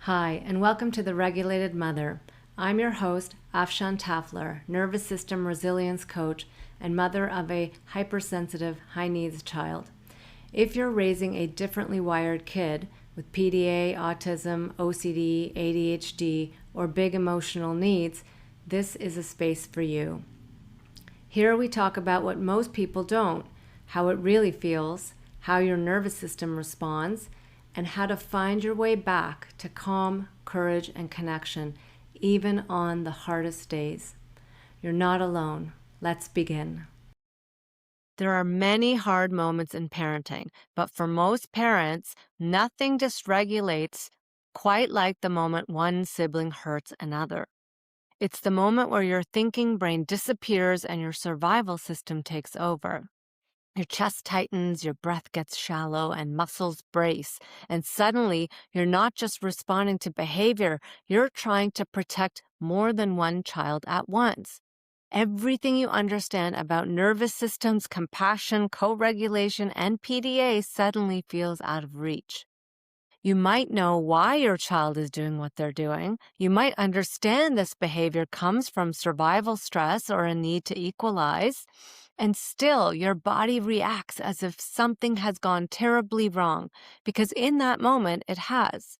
Hi, and welcome to The Regulated Mother. I'm your host, Afshan Tafler, nervous system resilience coach and mother of a hypersensitive, high-needs child. If you're raising a differently wired kid with PDA, autism, OCD, ADHD, or big emotional needs, this is a space for you. Here we talk about what most people don't, how it really feels, how your nervous system responds, and how to find your way back to calm, courage, and connection, even on the hardest days. You're not alone. Let's begin. There are many hard moments in parenting, but for most parents, nothing dysregulates quite like the moment one sibling hurts another. It's the moment where your thinking brain disappears and your survival system takes over. Your chest tightens, your breath gets shallow, and muscles brace. And suddenly, you're not just responding to behavior, you're trying to protect more than one child at once. Everything you understand about nervous systems, compassion, co-regulation, and PDA suddenly feels out of reach. You might know why your child is doing what they're doing. You might understand this behavior comes from survival stress or a need to equalize. And still, your body reacts as if something has gone terribly wrong, because in that moment, it has.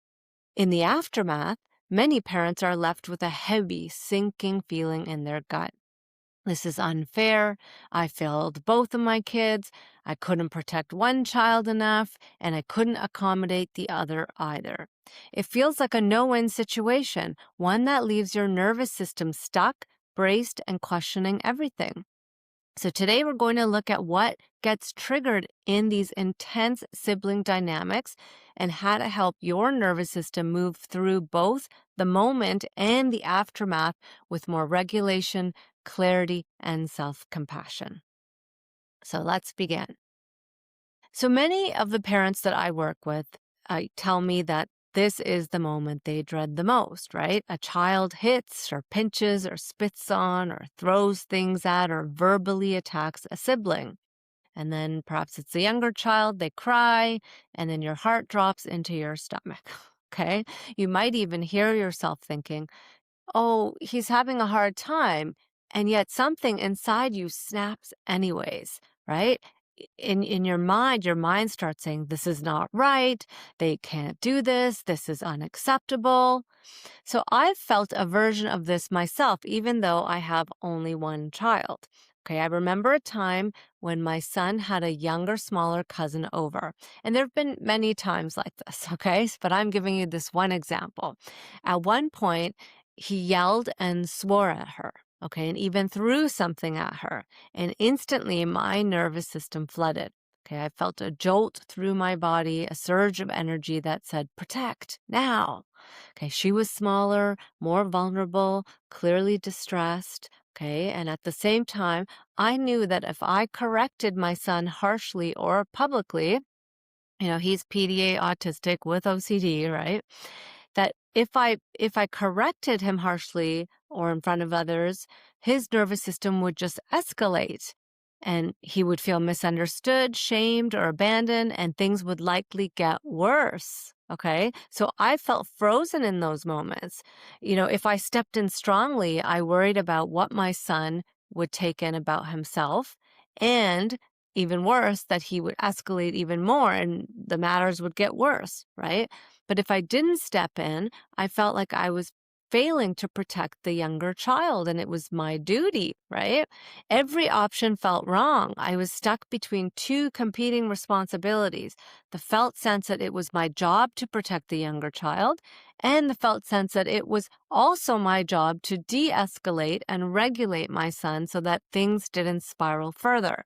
In the aftermath, many parents are left with a heavy, sinking feeling in their gut. This is unfair. I failed both of my kids. I couldn't protect one child enough, and I couldn't accommodate the other either. It feels like a no-win situation, one that leaves your nervous system stuck, braced, and questioning everything. So today we're going to look at what gets triggered in these intense sibling dynamics and how to help your nervous system move through both the moment and the aftermath with more regulation, clarity, and self-compassion. So let's begin. So many of the parents that I work with tell me that this is the moment they dread the most, right? A child hits or pinches or spits on or throws things at or verbally attacks a sibling. And then perhaps it's a younger child, they cry, and then your heart drops into your stomach, okay? You might even hear yourself thinking, oh, he's having a hard time. And yet something inside you snaps anyways, right? In your mind starts saying, this is not right. They can't do this. This is unacceptable. So I've felt a version of this myself, even though I have only one child. Okay, I remember a time when my son had a younger, smaller cousin over. And there have been many times like this, okay? But I'm giving you this one example. At one point, he yelled and swore at her, okay, and even threw something at her. And instantly, my nervous system flooded. Okay, I felt a jolt through my body, a surge of energy that said, protect, now. Okay, she was smaller, more vulnerable, clearly distressed. Okay, and at the same time, I knew that if I corrected my son harshly or publicly, he's PDA autistic with OCD, right? That if I corrected him harshly or in front of others, his nervous system would just escalate and he would feel misunderstood, shamed, or abandoned, and things would likely get worse. Okay, so I felt frozen in those moments. If I stepped in strongly, I worried about what my son would take in about himself, and even worse, that he would escalate even more and the matters would get worse, right? But if I didn't step in, I felt like I was failing to protect the younger child, and it was my duty, right? Every option felt wrong. I was stuck between two competing responsibilities: the felt sense that it was my job to protect the younger child, and the felt sense that it was also my job to de-escalate and regulate my son so that things didn't spiral further.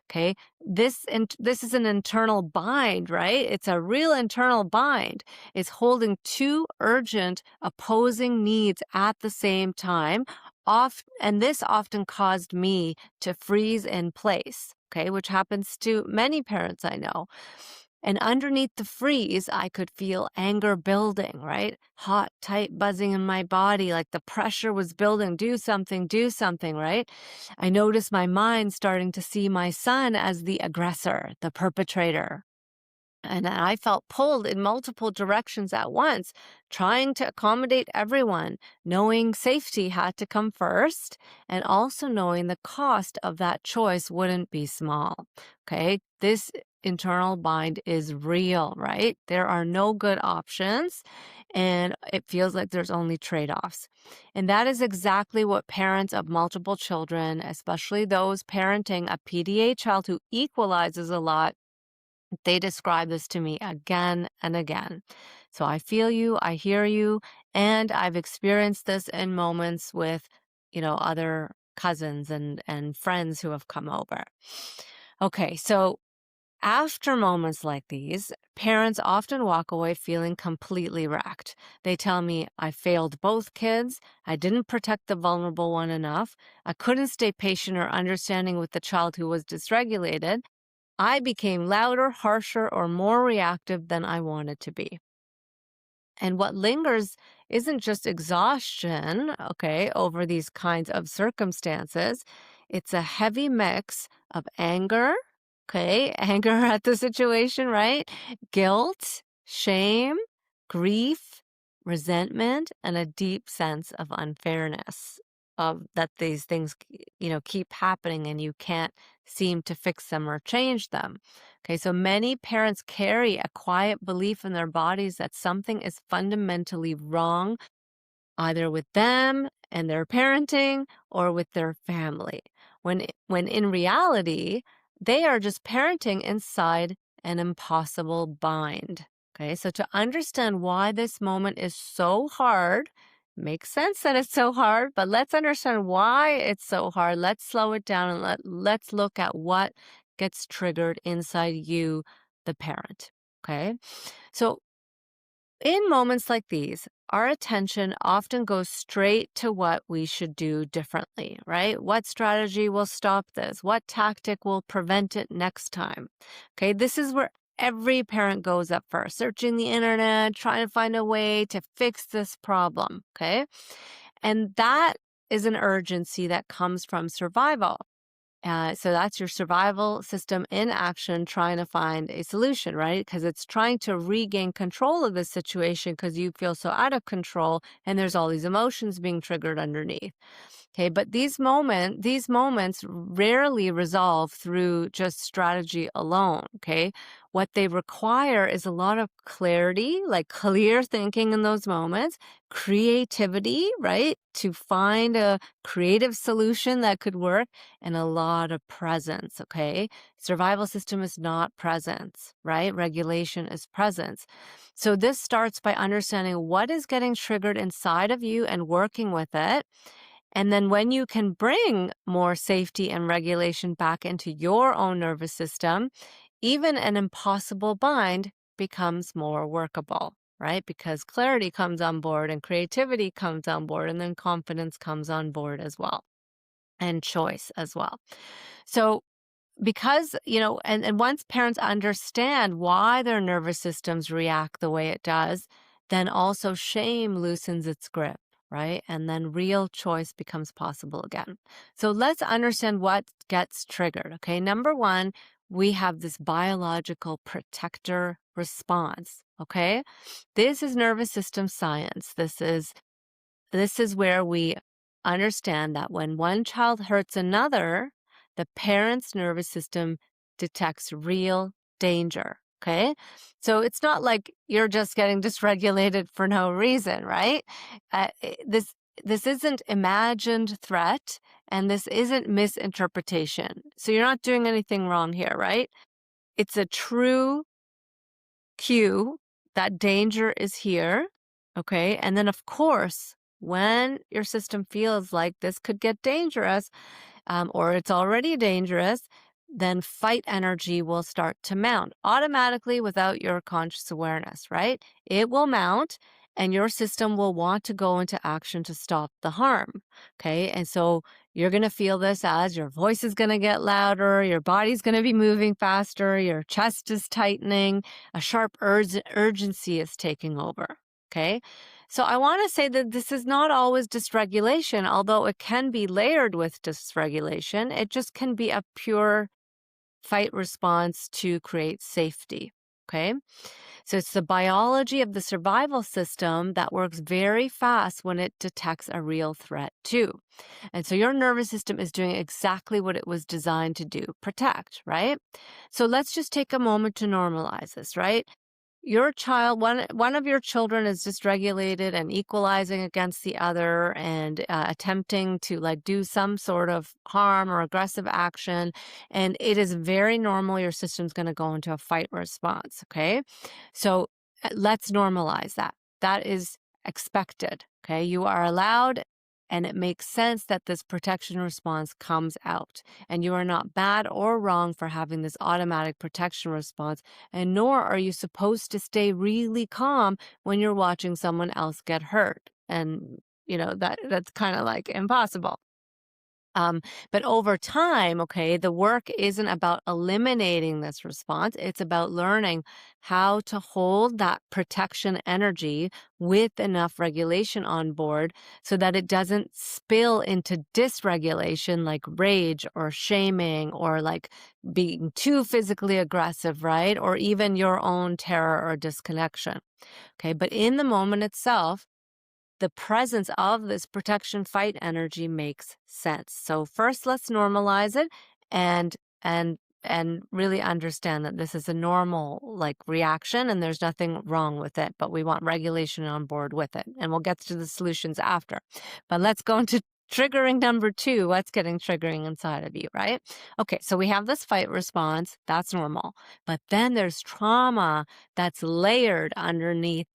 Okay, this is an internal bind, right? It's a real internal bind. It's holding two urgent opposing needs at the same time. And this often caused me to freeze in place, okay, which happens to many parents I know. And underneath the freeze, I could feel anger building, right? Hot, tight buzzing in my body, like the pressure was building. Do something, right? I noticed my mind starting to see my son as the aggressor, the perpetrator. And I felt pulled in multiple directions at once, trying to accommodate everyone, knowing safety had to come first, and also knowing the cost of that choice wouldn't be small. Okay. This internal bind is real, right? There are no good options, and it feels like there's only trade offs. And that is exactly what parents of multiple children, especially those parenting a PDA child who equalizes a lot, they describe this to me again and again. So I feel you, I hear you, and I've experienced this in moments with, other cousins and friends who have come over. Okay, so after moments like these, parents often walk away feeling completely wrecked. They tell me, I failed both kids, I didn't protect the vulnerable one enough, I couldn't stay patient or understanding with the child who was dysregulated, I became louder, harsher, or more reactive than I wanted to be. And what lingers isn't just exhaustion, okay, over these kinds of circumstances. It's a heavy mix of anger, okay, anger at the situation, right? Guilt, shame, grief, resentment, and a deep sense of unfairness of that these things, keep happening and you can't seem to fix them or change them. Okay, so many parents carry a quiet belief in their bodies that something is fundamentally wrong, either with them and their parenting or with their family. When in reality, they are just parenting inside an impossible bind. Okay, so to understand why this moment is so hard, makes sense that it's so hard, but let's understand why it's so hard. Let's slow it down and let's look at what gets triggered inside you, the parent. Okay, so in moments like these, our attention often goes straight to what we should do differently, right? What strategy will stop this? What tactic will prevent it next time? Okay, this is where every parent goes at first, searching the internet, trying to find a way to fix this problem. Okay, and that is an urgency that comes from survival. So that's your survival system in action trying to find a solution, right? Because it's trying to regain control of the situation because you feel so out of control and there's all these emotions being triggered underneath. Okay, but these moments rarely resolve through just strategy alone. Okay, what they require is a lot of clarity, like clear thinking in those moments, creativity, right? To find a creative solution that could work, and a lot of presence. Okay, survival system is not presence, right? Regulation is presence. So this starts by understanding what is getting triggered inside of you and working with it. And then when you can bring more safety and regulation back into your own nervous system, even an impossible bind becomes more workable, right? Because clarity comes on board and creativity comes on board, and then confidence comes on board as well, and choice as well. So because, and once parents understand why their nervous systems react the way it does, then also shame loosens its grip, right? And then real choice becomes possible again. So let's understand what gets triggered. Okay. Number one, we have this biological protector response. Okay. This is nervous system science. This is where we understand that when one child hurts another, the parent's nervous system detects real danger. Okay. So it's not like you're just getting dysregulated for no reason, right? This isn't imagined threat, and this isn't misinterpretation. So you're not doing anything wrong here, right? It's a true cue that danger is here. Okay. And then, of course, when your system feels like this could get dangerous, or it's already dangerous, then fight energy will start to mount automatically without your conscious awareness, right? It will mount and your system will want to go into action to stop the harm. Okay. And so you're going to feel this as your voice is going to get louder, your body's going to be moving faster, your chest is tightening, a sharp urgency is taking over. Okay. So I want to say that this is not always dysregulation, although it can be layered with dysregulation. It just can be a pure fight response to create safety. Okay. So it's the biology of the survival system that works very fast when it detects a real threat, too. And so your nervous system is doing exactly what it was designed to do, protect, right? So let's just take a moment to normalize this, right? Your child, one of your children is dysregulated and equalizing against the other and attempting to like do some sort of harm or aggressive action. And it is very normal. Your system's going to go into a fight response. Okay. So let's normalize that. That is expected. Okay. You are allowed, and it makes sense that this protection response comes out. And you are not bad or wrong for having this automatic protection response, and nor are you supposed to stay really calm when you're watching someone else get hurt. And that's kind of like impossible. But over time, okay, the work isn't about eliminating this response. It's about learning how to hold that protection energy with enough regulation on board so that it doesn't spill into dysregulation like rage or shaming or like being too physically aggressive, right? Or even your own terror or disconnection. Okay, but in the moment itself, the presence of this protection fight energy makes sense. So first let's normalize it and and and really understand that this is a normal like reaction and there's nothing wrong with it, but we want regulation on board with it. And we'll get to the solutions after. But let's go into triggering number 2. What's getting triggering inside of you, right? Okay, so we have this fight response, that's normal. But then there's trauma that's layered underneath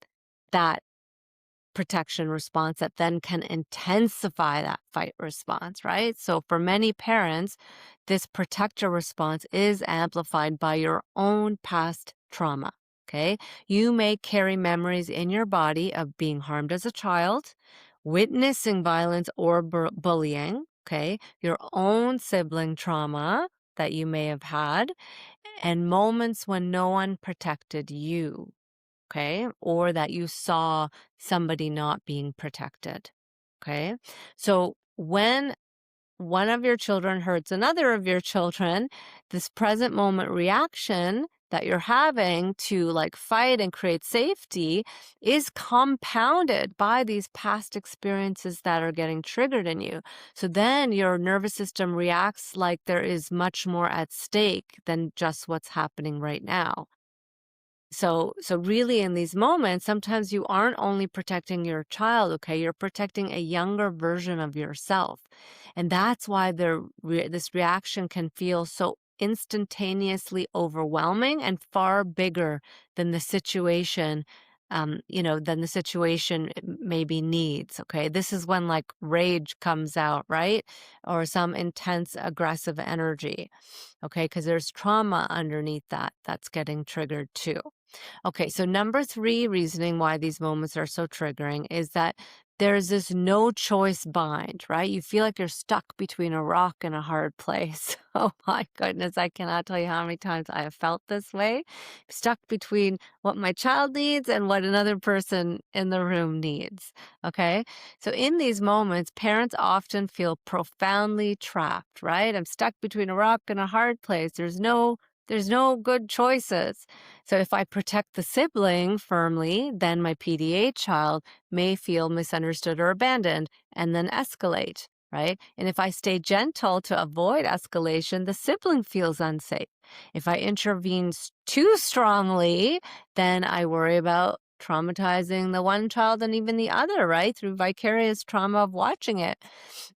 that protection response that then can intensify that fight response, right? So for many parents, this protector response is amplified by your own past trauma. Okay. You may carry memories in your body of being harmed as a child, witnessing violence or bullying. Okay. Your own sibling trauma that you may have had, and moments when no one protected you. Okay, or that you saw somebody not being protected. Okay, so when one of your children hurts another of your children, this present moment reaction that you're having to like fight and create safety is compounded by these past experiences that are getting triggered in you. So then your nervous system reacts like there is much more at stake than just what's happening right now. So really in these moments, sometimes you aren't only protecting your child, okay? You're protecting a younger version of yourself. And that's why this reaction can feel so instantaneously overwhelming and far bigger than the situation, than the situation maybe needs, okay? This is when like rage comes out, right? Or some intense aggressive energy, okay? Because there's trauma underneath that's getting triggered too. Okay, so number 3 reasoning why these moments are so triggering is that there's this no choice bind, right? You feel like you're stuck between a rock and a hard place. Oh my goodness, I cannot tell you how many times I have felt this way. Stuck between what my child needs and what another person in the room needs. Okay, so in these moments, parents often feel profoundly trapped, right? I'm stuck between a rock and a hard place. There's no good choices. So if I protect the sibling firmly, then my PDA child may feel misunderstood or abandoned and then escalate, right? And if I stay gentle to avoid escalation, the sibling feels unsafe. If I intervene too strongly, then I worry about traumatizing the one child and even the other, right? Through vicarious trauma of watching it.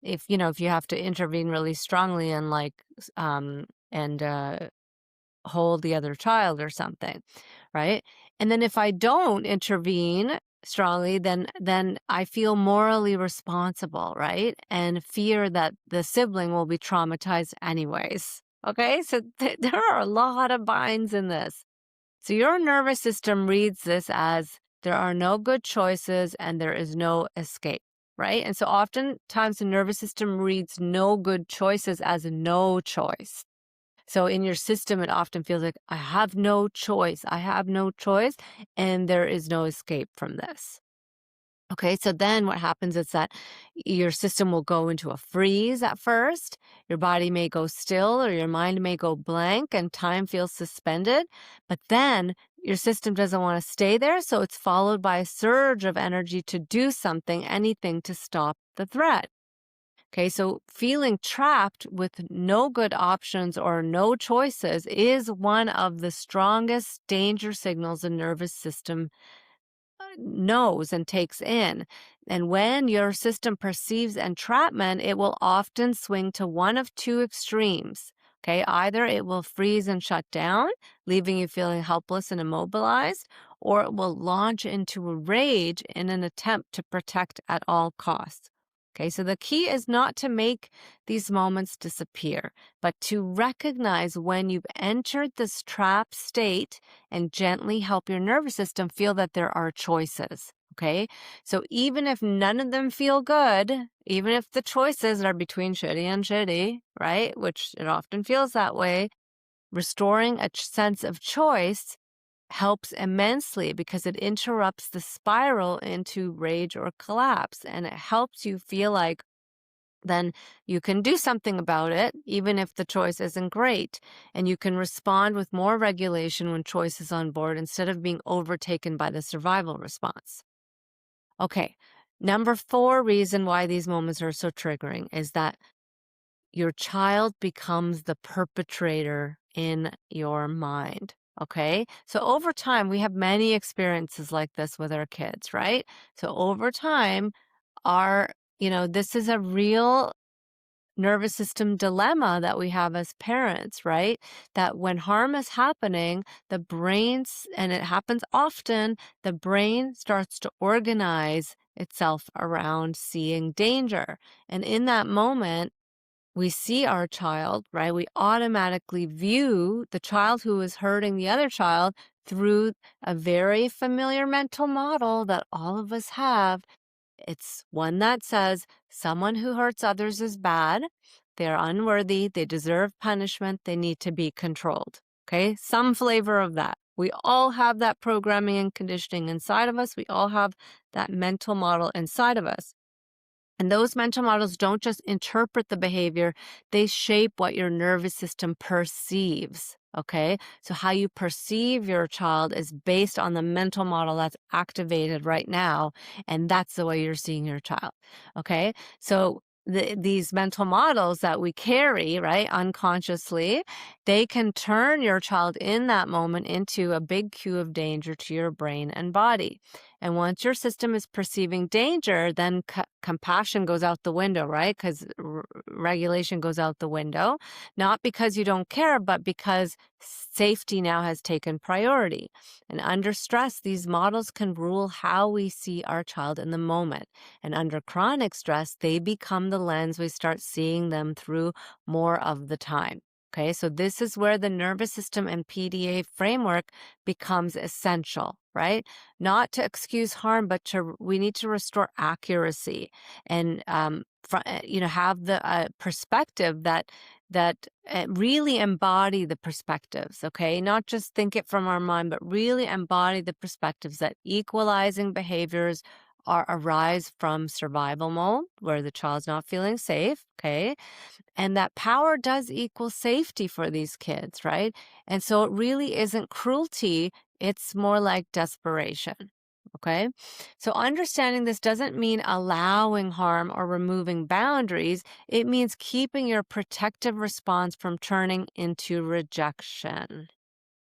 If you have to intervene really strongly and hold the other child or something, right? And then if I don't intervene strongly, then I feel morally responsible, right? And fear that the sibling will be traumatized anyways. Okay, so there are a lot of binds in this. So your nervous system reads this as there are no good choices and there is no escape, right? And so oftentimes the nervous system reads no good choices as no choice. So in your system, it often feels like, I have no choice. I have no choice. And there is no escape from this. Okay, so then what happens is that your system will go into a freeze at first. Your body may go still or your mind may go blank and time feels suspended. But then your system doesn't want to stay there, so it's followed by a surge of energy to do something, anything to stop the threat. Okay, so feeling trapped with no good options or no choices is one of the strongest danger signals the nervous system knows and takes in. And when your system perceives entrapment, it will often swing to one of two extremes. Okay, either it will freeze and shut down, leaving you feeling helpless and immobilized, or it will launch into a rage in an attempt to protect at all costs. Okay, so the key is not to make these moments disappear, but to recognize when you've entered this trap state and gently help your nervous system feel that there are choices. Okay, so even if none of them feel good, even if the choices are between shitty and shitty, right, which it often feels that way, restoring a sense of choice helps immensely because it interrupts the spiral into rage or collapse, and it helps you feel like then you can do something about it, even if the choice isn't great. And you can respond with more regulation when choice is on board instead of being overtaken by the survival response. Okay, number 4 reason why these moments are so triggering is that your child becomes the perpetrator in your mind. Okay, so over time, we have many experiences like this with our kids, right? So over time, this is a real nervous system dilemma that we have as parents, right? That when harm is happening, the brains, and it happens often, the brain starts to organize itself around seeing danger. And in that moment, we see our child, right? We automatically view the child who is hurting the other child through a very familiar mental model that all of us have. It's one that says someone who hurts others is bad, they're unworthy, they deserve punishment, they need to be controlled. Okay, some flavor of that. We all have that programming and conditioning inside of us. We all have that mental model inside of us. And those mental models don't just interpret the behavior, they shape what your nervous system perceives. Okay, so how you perceive your child is based on the mental model that's activated right now, and that's the way you're seeing your child. Okay, so these mental models that we carry, right, unconsciously, they can turn your child in that moment into a big cue of danger to your brain and body. And once your system is perceiving danger, then compassion goes out the window, right? Because regulation goes out the window, not because you don't care, but because safety now has taken priority. And under stress, these models can rule how we see our child in the moment. And under chronic stress, they become the lens we start seeing them through more of the time. Okay, so this is where the nervous system and PDA framework becomes essential, right? Not to excuse harm, but we need to restore accuracy and have the perspective that really embody the perspectives. Okay, not just think it from our mind, but really embody the perspectives that equalizing behaviors arise from survival mode, where the child's not feeling safe. Okay, and that power does equal safety for these kids, right? And so it really isn't cruelty, it's more like desperation. Okay. So understanding this doesn't mean allowing harm or removing boundaries. It means keeping your protective response from turning into rejection.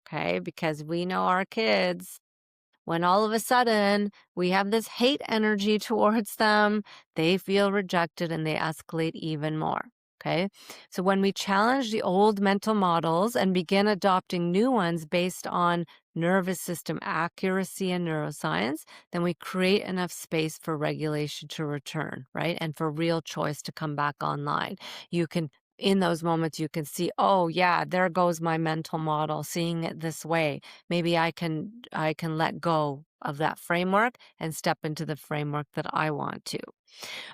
Okay. Because we know our kids, when all of a sudden we have this hate energy towards them, they feel rejected and they escalate even more. Okay, so when we challenge the old mental models and begin adopting new ones based on nervous system accuracy and neuroscience, then we create enough space for regulation to return, right? And for real choice to come back online. In those moments, you can see, oh yeah, there goes my mental model, seeing it this way. Maybe I can let go of that framework and step into the framework that I want to.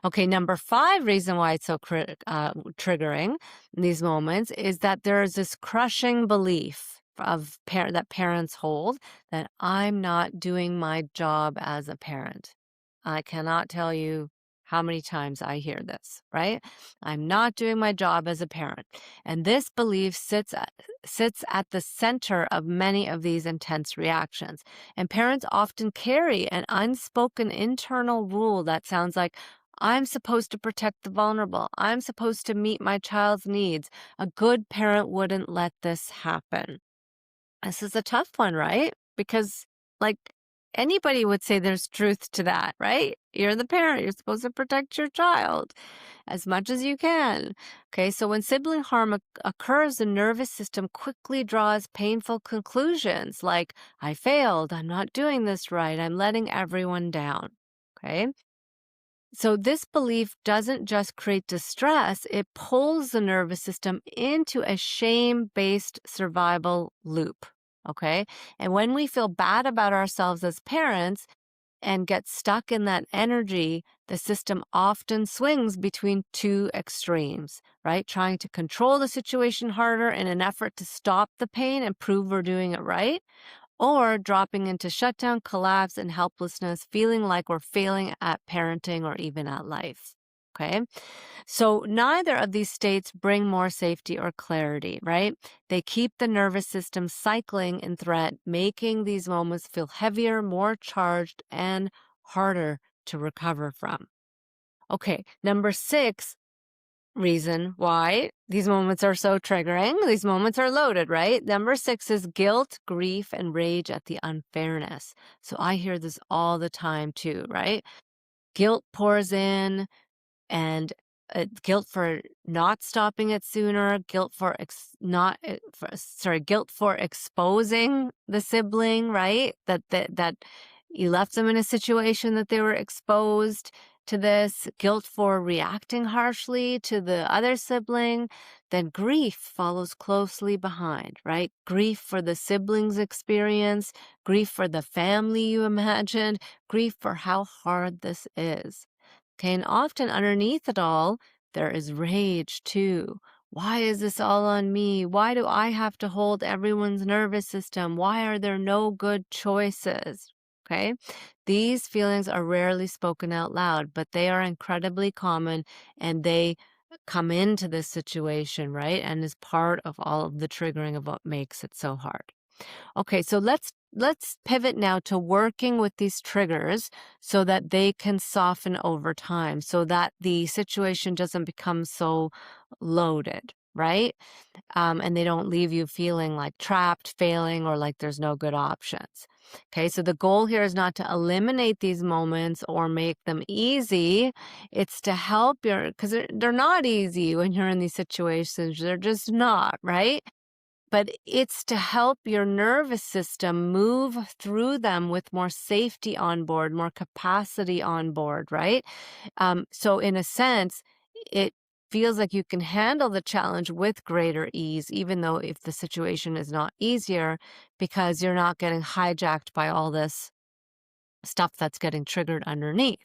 Okay, number 5 reason why it's so triggering in these moments is that there is this crushing belief that parents hold that I'm not doing my job as a parent. I cannot tell you how many times I hear this, right? I'm not doing my job as a parent. And this belief sits at the center of many of these intense reactions. And parents often carry an unspoken internal rule that sounds like, I'm supposed to protect the vulnerable. I'm supposed to meet my child's needs. A good parent wouldn't let this happen. This is a tough one, right? Because, like, anybody would say there's truth to that, right? You're the parent. You're supposed to protect your child as much as you can. Okay, so when sibling harm occurs, the nervous system quickly draws painful conclusions like, I failed, I'm not doing this right, I'm letting everyone down. Okay, so this belief doesn't just create distress, it pulls the nervous system into a shame-based survival loop. Okay, and when we feel bad about ourselves as parents, and get stuck in that energy, the system often swings between two extremes, right? Trying to control the situation harder in an effort to stop the pain and prove we're doing it right, or dropping into shutdown, collapse, and helplessness, feeling like we're failing at parenting or even at life. Okay. So neither of these states bring more safety or clarity, right? They keep the nervous system cycling in threat, making these moments feel heavier, more charged, and harder to recover from. Okay, number 6 reason why these moments are so triggering. These moments are loaded, right? Number 6 is guilt, grief, and rage at the unfairness. So I hear this all the time too, right? Guilt pours in, and guilt for not stopping it sooner, guilt for guilt for exposing the sibling, right? That you left them in a situation that they were exposed to this, guilt for reacting harshly to the other sibling. Then grief follows closely behind, right? Grief for the sibling's experience, grief for the family you imagined, grief for how hard this is. Okay, and often underneath it all, there is rage too. Why is this all on me? Why do I have to hold everyone's nervous system? Why are there no good choices? Okay, these feelings are rarely spoken out loud, but they are incredibly common and they come into this situation, right? And is part of all of the triggering of what makes it so hard. Okay, so let's pivot now to working with these triggers so that they can soften over time, so that the situation doesn't become so loaded, right? And they don't leave you feeling like trapped, failing, or like there's no good options. Okay, so the goal here is not to eliminate these moments or make them easy. It's to help because they're not easy when you're in these situations. They're just not, right? But it's to help your nervous system move through them with more safety on board, more capacity on board, right? So in a sense, it feels like you can handle the challenge with greater ease, even though if the situation is not easier, because you're not getting hijacked by all this stuff that's getting triggered underneath.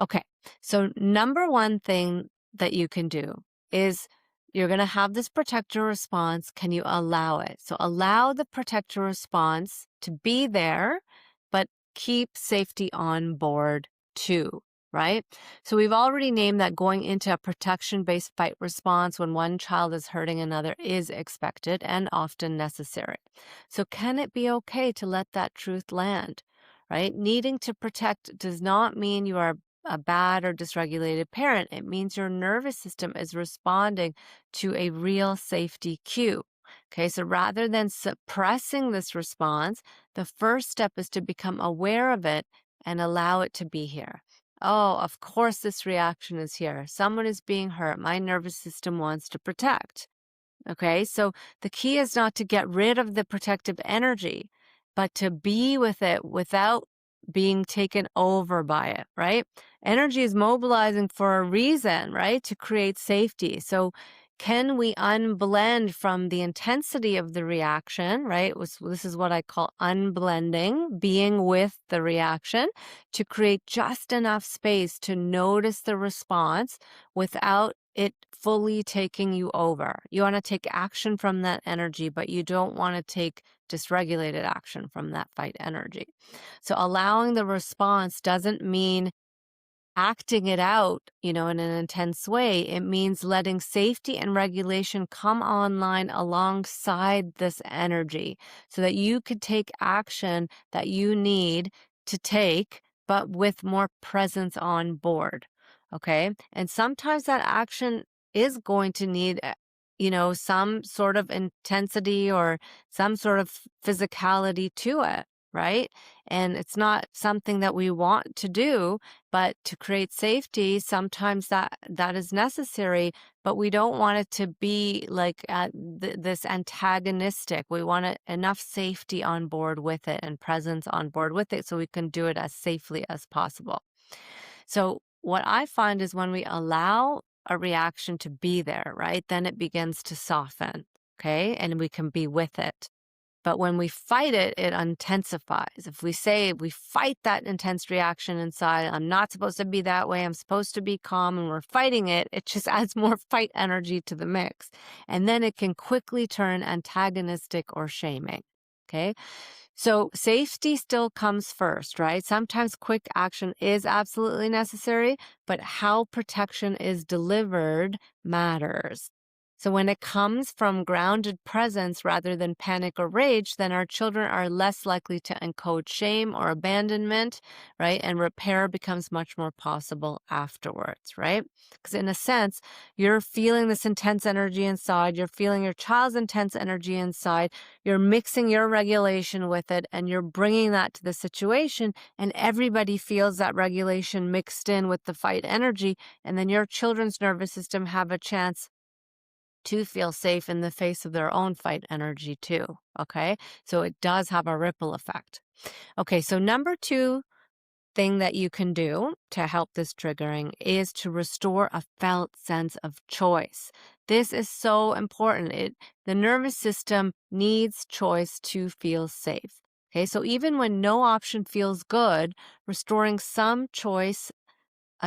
Okay, so number one thing that you can do is you're going to have this protector response. Can you allow it? So allow the protector response to be there, but keep safety on board too, right? So we've already named that going into a protection-based fight response when one child is hurting another is expected and often necessary. So can it be okay to let that truth land? Right? Needing to protect does not mean you are a bad or dysregulated parent. It means your nervous system is responding to a real safety cue. Okay, so rather than suppressing this response, the first step is to become aware of it and allow it to be here. Oh, of course, this reaction is here. Someone is being hurt. My nervous system wants to protect. Okay, so the key is not to get rid of the protective energy, but to be with it without being taken over by it, right? Energy is mobilizing for a reason, right? To create safety. So can we unblend from the intensity of the reaction, right? This is what I call unblending, being with the reaction to create just enough space to notice the response without it fully taking you over. You want to take action from that energy, but you don't want to take dysregulated action from that fight energy. So allowing the response doesn't mean acting it out, in an intense way. It means letting safety and regulation come online alongside this energy so that you could take action that you need to take, but with more presence on board. Okay. And sometimes that action is going to need, some sort of intensity or some sort of physicality to it. Right. And it's not something that we want to do, but to create safety, sometimes that is necessary, but we don't want it to be like this antagonistic. We want enough safety on board with it and presence on board with it so we can do it as safely as possible. So what I find is when we allow a reaction to be there, right, then it begins to soften, okay, and we can be with it. But when we fight it, it intensifies. If we say we fight that intense reaction inside, I'm not supposed to be that way, I'm supposed to be calm, and we're fighting it, it just adds more fight energy to the mix. And then it can quickly turn antagonistic or shaming. Okay. So safety still comes first, right? Sometimes quick action is absolutely necessary, but how protection is delivered matters. So when it comes from grounded presence rather than panic or rage, then our children are less likely to encode shame or abandonment, right? And repair becomes much more possible afterwards, right? Because in a sense, you're feeling this intense energy inside, you're feeling your child's intense energy inside, you're mixing your regulation with it, and you're bringing that to the situation, and everybody feels that regulation mixed in with the fight energy, and then your children's nervous system have a chance to feel safe in the face of their own fight energy too, okay? So it does have a ripple effect. Okay, so number 2 thing that you can do to help this triggering is to restore a felt sense of choice. This is so important. The nervous system needs choice to feel safe. Okay, so even when no option feels good, restoring some choice,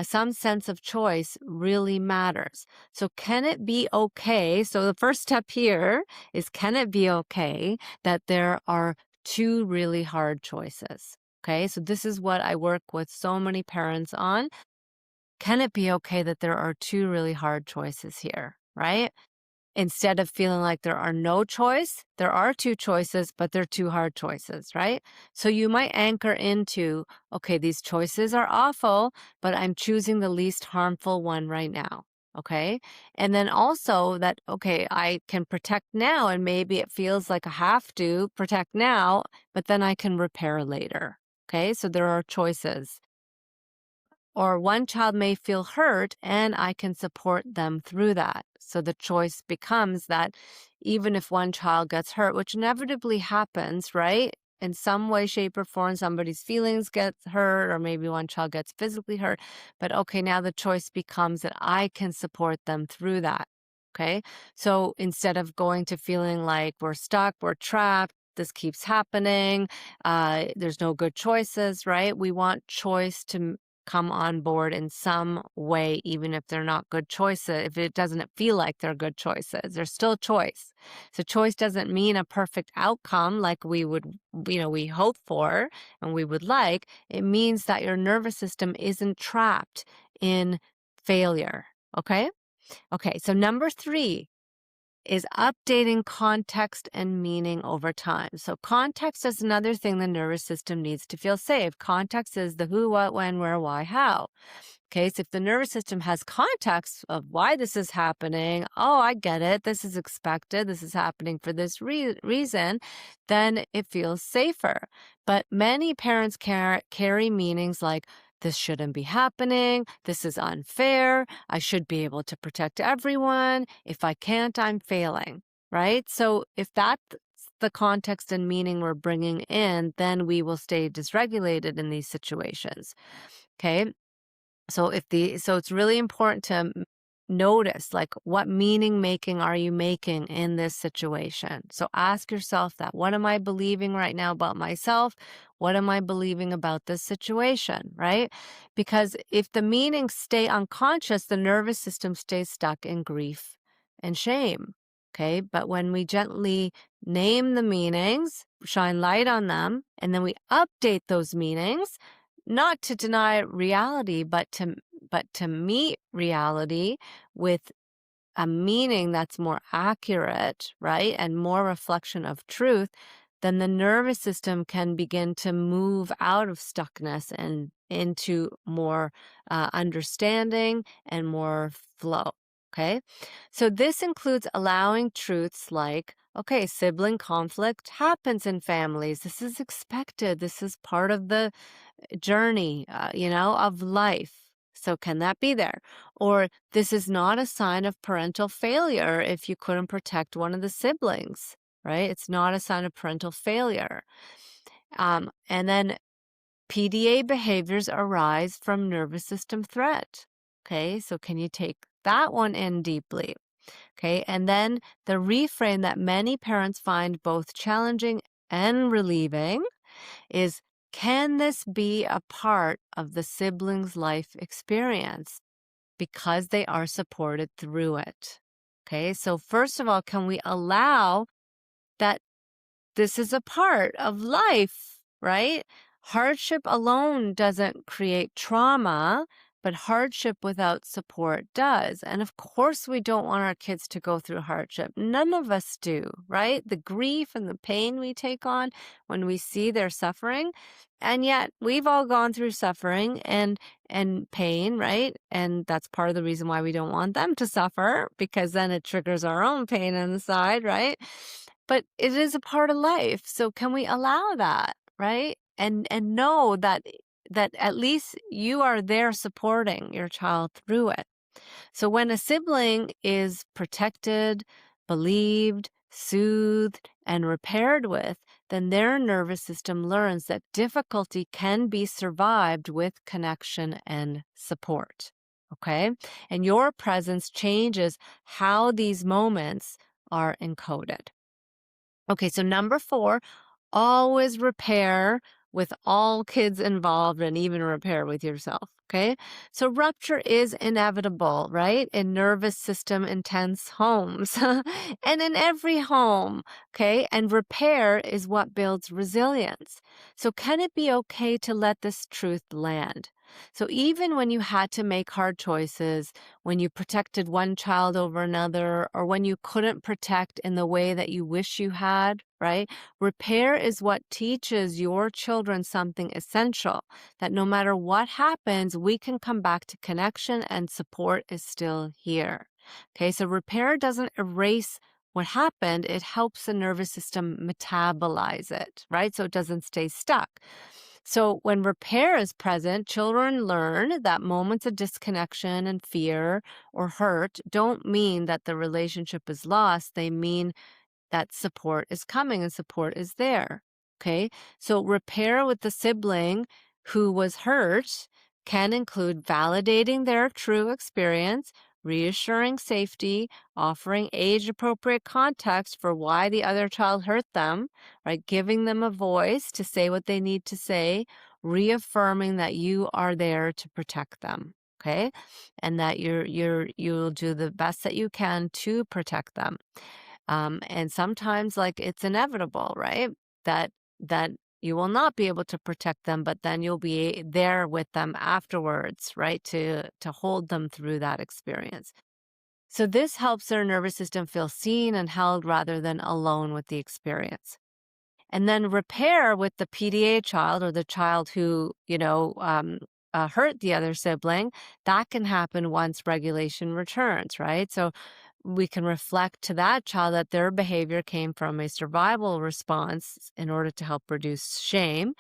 some sense of choice really matters. So can it be okay? So the first step here is, can it be okay that there are 2 really hard choices? Okay, so this is what I work with so many parents on. Can it be okay that there are 2 really hard choices here, right? Instead of feeling like there are no choice, there are 2 choices, but they're 2 hard choices, right? So you might anchor into, okay, these choices are awful, but I'm choosing the least harmful one right now. Okay. And then also that, okay, I can protect now, and maybe it feels like I have to protect now, but then I can repair later. Okay. So there are choices. Or one child may feel hurt and I can support them through that. So the choice becomes that even if one child gets hurt, which inevitably happens, right? In some way, shape, or form, somebody's feelings get hurt, or maybe one child gets physically hurt. But okay, now the choice becomes that I can support them through that. Okay. So instead of going to feeling like we're stuck, we're trapped, this keeps happening, there's no good choices, right? We want choice to come on board in some way, even if they're not good choices, if it doesn't feel like they're good choices, there's still choice. So choice doesn't mean a perfect outcome like we would, we hope for and we would like. It means that your nervous system isn't trapped in failure. Okay. Okay. So number 3 is updating context and meaning over time. So context is another thing the nervous system needs to feel safe. Context is the who, what, when, where, why, how. Okay, so if the nervous system has context of why this is happening, oh, I get it, this is expected, this is happening for this reason, then it feels safer. But many parents carry meanings like, this shouldn't be happening, this is unfair, I should be able to protect everyone, if I can't, I'm failing, right? So if that's the context and meaning we're bringing in, then we will stay dysregulated in these situations, okay? So it's really important to notice, like, what meaning making are you making in this situation? So ask yourself that. What am I believing right now about myself? What am I believing about this situation, right? Because if the meanings stay unconscious, the nervous system stays stuck in grief and shame. Okay. But when we gently name the meanings, shine light on them, and then we update those meanings, not to deny reality, but to meet reality with a meaning that's more accurate, right? And more reflection of truth, then the nervous system can begin to move out of stuckness and into more understanding and more flow. Okay. So this includes allowing truths like, okay, sibling conflict happens in families. This is expected. This is part of the journey, of life. So can that be there? Or this is not a sign of parental failure if you couldn't protect one of the siblings, right? It's not a sign of parental failure. And then PDA behaviors arise from nervous system threat. Okay, so can you take that one in deeply? Okay, and then the reframe that many parents find both challenging and relieving is, can this be a part of the sibling's life experience because they are supported through it? Okay, so first of all, can we allow that this is a part of life, right? Hardship alone doesn't create trauma, but hardship without support does. And of course, we don't want our kids to go through hardship. None of us do, right? The grief and the pain we take on when we see their suffering. And yet we've all gone through suffering and pain, right? And that's part of the reason why we don't want them to suffer, because then it triggers our own pain inside, right? But it is a part of life. So can we allow that, right? And know that at least you are there supporting your child through it. So when a sibling is protected, believed, soothed, and repaired with, then their nervous system learns that difficulty can be survived with connection and support. Okay? And your presence changes how these moments are encoded. Okay, so number 4, always repair with all kids involved and even repair with yourself. Okay, so rupture is inevitable, right? In nervous system intense homes and in every home. Okay, and repair is what builds resilience. So, can it be okay to let this truth land? So, even when you had to make hard choices, when you protected one child over another, or when you couldn't protect in the way that you wish you had, right? Repair is what teaches your children something essential, that no matter what happens, we can come back to connection and support is still here. Okay, so repair doesn't erase what happened, it helps the nervous system metabolize it, right? So it doesn't stay stuck. So when repair is present, children learn that moments of disconnection and fear or hurt don't mean that the relationship is lost. They mean that support is coming and support is there. Okay. So repair with the sibling who was hurt can include validating their true experience, reassuring safety, offering age appropriate context for why the other child hurt them, right? Giving them a voice to say what they need to say, reaffirming that you are there to protect them. Okay. And that you'll do the best that you can to protect them. And sometimes like it's inevitable, right? That you will not be able to protect them, but then you'll be there with them afterwards, right? To hold them through that experience. So this helps their nervous system feel seen and held rather than alone with the experience. And then repair with the PDA child or the child who, hurt the other sibling, that can happen once regulation returns, right? So we can reflect to that child that their behavior came from a survival response in order to help reduce shame.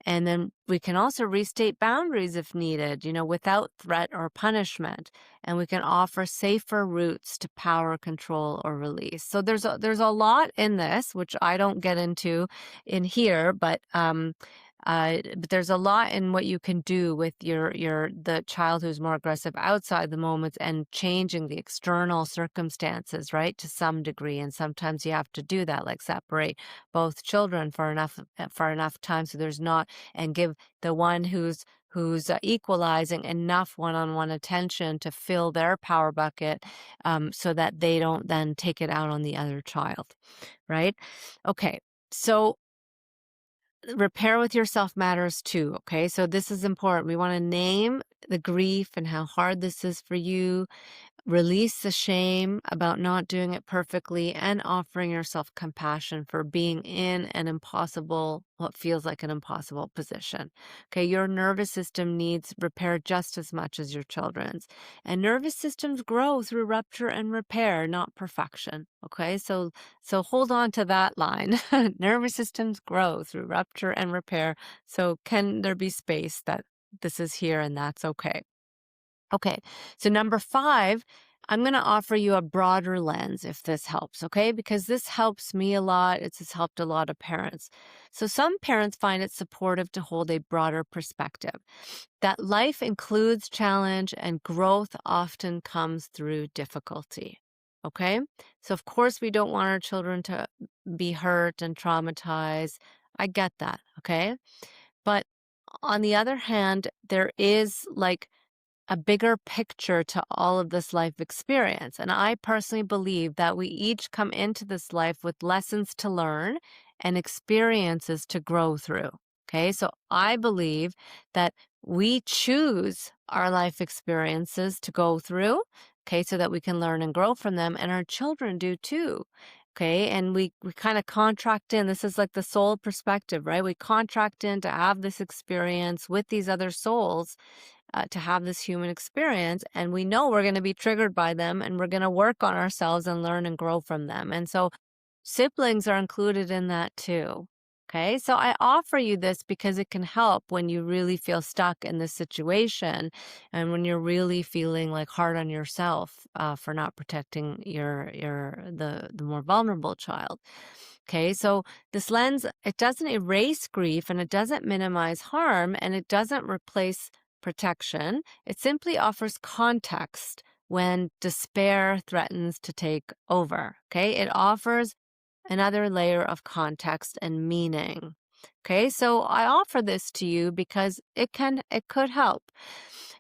And then we can also restate boundaries if needed, without threat or punishment. And we can offer safer routes to power, control, or release. So there's a lot in this, which I don't get into in here, but there's a lot in what you can do with the child who's more aggressive outside the moments and changing the external circumstances, right, to some degree. And sometimes you have to do that, like separate both children for enough time so there's not, and give the one who's equalizing enough one-on-one attention to fill their power bucket, so that they don't then take it out on the other child, right? Okay, so repair with yourself matters too, okay? So this is important. We want to name the grief and how hard this is for you. Release the shame about not doing it perfectly and offering yourself compassion for being in an impossible, what feels like an impossible position. Okay, your nervous system needs repair just as much as your children's. And nervous systems grow through rupture and repair, not perfection. Okay, so hold on to that line. Nervous systems grow through rupture and repair. So can there be space that this is here and that's okay? Okay, so number 5, I'm going to offer you a broader lens if this helps, okay? Because this helps me a lot. It's has helped a lot of parents. So some parents find it supportive to hold a broader perspective that life includes challenge and growth often comes through difficulty. Okay, so of course we don't want our children to be hurt and traumatized. I get that, okay? But on the other hand, there is like a bigger picture to all of this life experience. And I personally believe that we each come into this life with lessons to learn and experiences to grow through. Okay, so I believe that we choose our life experiences to go through, okay, so that we can learn and grow from them, and our children do too. Okay, and we kind of contract in. This is like the soul perspective, right? We contract in to have this experience with these other souls, to have this human experience, and we know we're going to be triggered by them, and we're going to work on ourselves and learn and grow from them. And so siblings are included in that too. Okay, so I offer you this because it can help when you really feel stuck in this situation, and when you're really feeling like hard on yourself for not protecting the more vulnerable child. Okay, so this lens, it doesn't erase grief and it doesn't minimize harm and it doesn't replace protection. It simply offers context when despair threatens to take over. Okay, it offers another layer of context and meaning. Okay, so I offer this to you because it could help.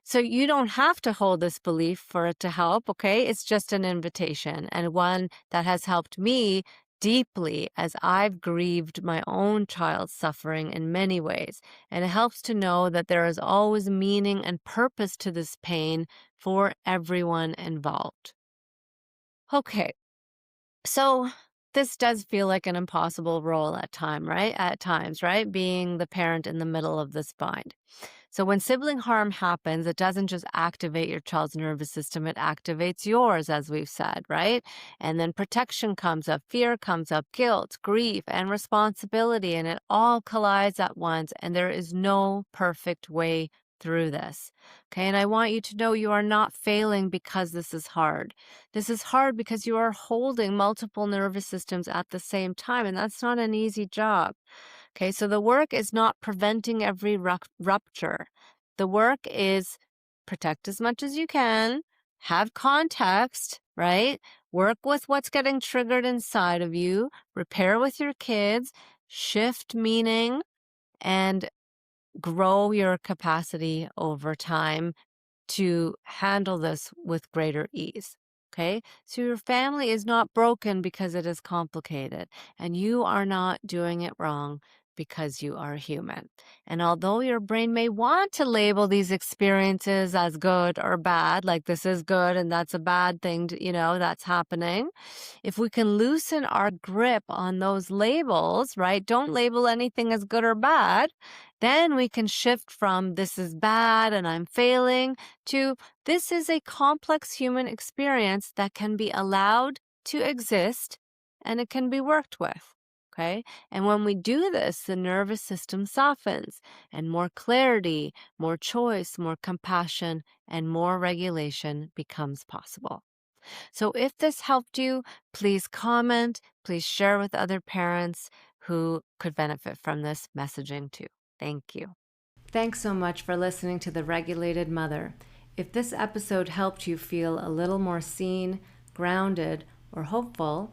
So you don't have to hold this belief for it to help, okay? It's just an invitation, and one that has helped me deeply as I've grieved my own child's suffering in many ways. And it helps to know that there is always meaning and purpose to this pain for everyone involved. Okay, so this does feel like an impossible role at times, right? Being the parent in the middle of this bind. So when sibling harm happens, it doesn't just activate your child's nervous system, it activates yours, as we've said, right? And then protection comes up, fear comes up, guilt, grief, and responsibility, and it all collides at once, and there is no perfect way through this. Okay, and I want you to know you are not failing because this is hard. This is hard because you are holding multiple nervous systems at the same time, and that's not an easy job. Okay, so the work is not preventing every rupture. The work is protect as much as you can, have context, right? Work with what's getting triggered inside of you, repair with your kids, shift meaning, and grow your capacity over time to handle this with greater ease. Okay, so your family is not broken because it is complicated, and you are not doing it wrong because you are human. And although your brain may want to label these experiences as good or bad, like this is good and that's a bad thing, that's happening, if we can loosen our grip on those labels, right? Don't label anything as good or bad. Then we can shift from this is bad and I'm failing to this is a complex human experience that can be allowed to exist and it can be worked with. Okay. And when we do this, the nervous system softens and more clarity, more choice, more compassion, and more regulation becomes possible. So if this helped you, please comment, please share with other parents who could benefit from this messaging too. Thank you. Thanks so much for listening to The Regulated Mother. If this episode helped you feel a little more seen, grounded, or hopeful,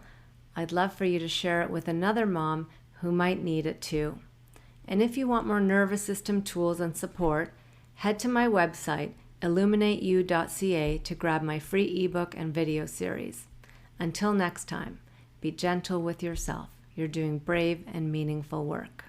I'd love for you to share it with another mom who might need it too. And if you want more nervous system tools and support, head to my website, illuminateyou.ca, to grab my free ebook and video series. Until next time, be gentle with yourself. You're doing brave and meaningful work.